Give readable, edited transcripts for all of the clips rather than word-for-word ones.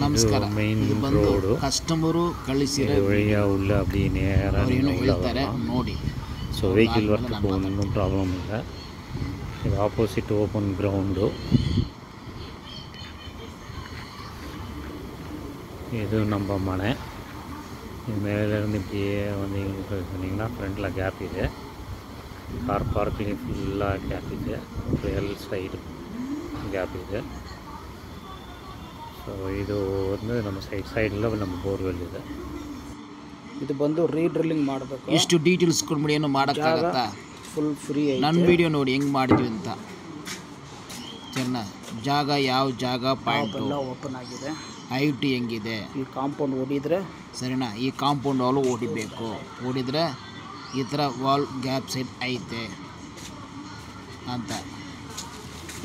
ನಮಸ್ಕಾರ. ಇದು ಬಂದು ಕಸ್ಟಮರು ಕಳಿಸಿರೋ ಉಳ್ಳ அப்படி நேரா ಏನು ಹೇಳ್ತಾರೆ ನೋಡಿ. ಸೊ ವೆಹಿಕಲ್ ವರ್ಕ್ ಒന്നും ಪ್ರಾಬ್ಲಮ್ ಇಲ್ಲ. ಇದು ಆಪೋಸಿಟ್ ಓಪನ್ ಗ್ರೌಂಡು. இது நம்ம மனை. இது மேலேருந்து இப்படியே வந்து இங்கே சொன்னீங்கன்னா ஃப்ரண்டில் கேப் ಇದೆ. ಕಾರ್ ಪಾರ್ಕಿಂಗ್ ಫುಲ್ಲಾಗಿ ಗ್ಯಾಪ್ ಇದೆ. ಎಲ್ಲ ಸೈಡ್ ಗ್ಯಾಪ್ ಇದೆ. ಸೊ ಇದು ಒಂದು ನಮ್ಮ ಸೈಡಲ್ಲಿ ನಮ್ಮ ಬೋರ್ವೆಲ್ ಇದೆ. ಇದು ಬಂದು ರೀಡ್ರಿಲ್ಲಿಂಗ್ ಮಾಡಬೇಕು. ಇಷ್ಟು ಡೀಟೇಲ್ಸ್ ಕೊಡ್ಬಿಡಿ, ಏನು ಮಾಡೋಕ್ಕಾಗತ್ತಾ? ಫುಲ್ ಫ್ರೀ ಐತೆ. ನನ್ನ ವಿಡಿಯೋ ನೋಡಿ ಹೆಂಗೆ ಮಾಡಿದ್ವಿ ಅಂತ. ಚೆನ್ನಾಗಿ ಜಾಗ, ಯಾವ ಜಾಗ, ಪಾಯಿಂಟ್ ಎಲ್ಲ ಓಪನ್ ಆಗಿದೆ. ಐಟಿ ಹೆಂಗಿದೆ, ಈ ಕಾಂಪೌಂಡ್ ಓಡಿದ್ರೆ ಸರಿನಾ? ಈ ಕಾಂಪೌಂಡ್ ವಾಲು ಓಡಿಬೇಕು. ಓಡಿದರೆ ಈ ಥರ ವಾಲ್ ಗ್ಯಾಪ್ ಸೈಡ್ ಐತೆ ಅಂತ.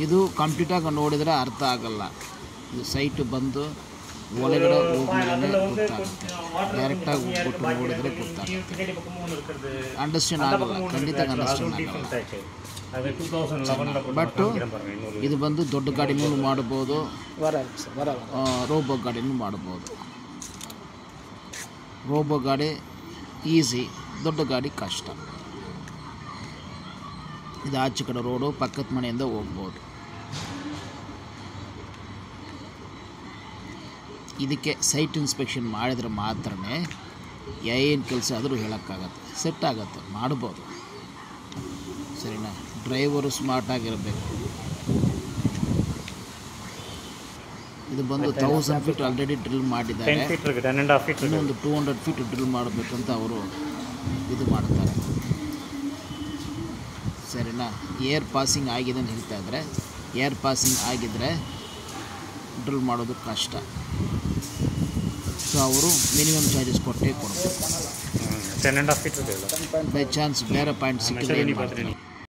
ಇದು ಕಂಪ್ಲೀಟಾಗಿ ನೋಡಿದರೆ ಅರ್ಥ ಆಗಲ್ಲ. ಇದು ಸೈಟು ಬಂದು ಒಳಗಡೆ ಹೋಗ್ಮೇಲೆ ಗೊತ್ತಾಗುತ್ತೆ. ಡೈರೆಕ್ಟಾಗಿ ಹೋಗ್ಬಿಟ್ಟು ನೋಡಿದ್ರೆ ಗೊತ್ತಾಗುತ್ತೆ. ಅಂಡರ್ಸ್ಟ್ಯಾಂಡ್ ಆಗಲ್ಲ, ಖಂಡಿತ ಅಂಡರ್ಸ್ಟ್ಯಾಂಡ್ ಆಗಲ್ಲ. ಬಟ್ ಇದು ಬಂದು ದೊಡ್ಡ ಗಾಡಿನೂ ಮಾಡ್ಬೋದು, ರೋಬೋ ಗಾಡಿನೂ ಮಾಡ್ಬೋದು. ರೋಬೋ ಗಾಡಿ ಈಸಿ, ದೊಡ್ಡ ಗಾಡಿ ಕಷ್ಟ. ಇದು ಆಚೆ ಕಡೆ ರೋಡು, ಪಕ್ಕದ ಮನೆಯಿಂದ ಹೋಗ್ಬೋದು. ಇದಕ್ಕೆ ಸೈಟ್ ಇನ್ಸ್ಪೆಕ್ಷನ್ ಮಾಡಿದ್ರೆ ಮಾತ್ರ ಏನು ಕೆಲಸ ಆದರೂ ಹೇಳೋಕ್ಕಾಗತ್ತೆ, ಸೆಟ್ ಆಗುತ್ತೆ, ಮಾಡ್ಬೋದು. ಸರಿನಾ? ಡ್ರೈವರು ಸ್ಮಾರ್ಟಾಗಿರಬೇಕು. ಇದು ಬಂದು 1000 ಫೀಟ್ ಆಲ್ರೆಡಿ ಡ್ರಿಲ್ ಮಾಡಿದ್ದಾರೆ. ಇನ್ನೊಂದು 200 ಫೀಟ್ ಡ್ರಿಲ್ ಮಾಡಬೇಕಂತ ಅವರು ಇದು ಮಾಡ್ತಾರೆ. ಸರಿನಾ? ಏರ್ ಪಾಸಿಂಗ್ ಆಗಿದೆ ಅಂತ ಹೇಳ್ತಾ ಇದ್ದಾರೆ. ಏರ್ ಪಾಸಿಂಗ್ ಆಗಿದ್ದರೆ ಡ್ರಿಲ್ ಮಾಡೋದು ಕಷ್ಟ. ಸೊ ಅವರು ಮಿನಿಮಮ್ ಚಾರ್ಜಸ್ ಕೊಟ್ಟೇ ಕೊಡಬೇಕು. 10.5 ಫೀಟ್ ಬೈ ಚಾನ್ಸ್ ಬೇರೆ ಪಾಯಿಂಟ್ ಸಿಕ್ಕಿದ್ರೆ ಏನು ಮಾಡ್ತಾರೆ?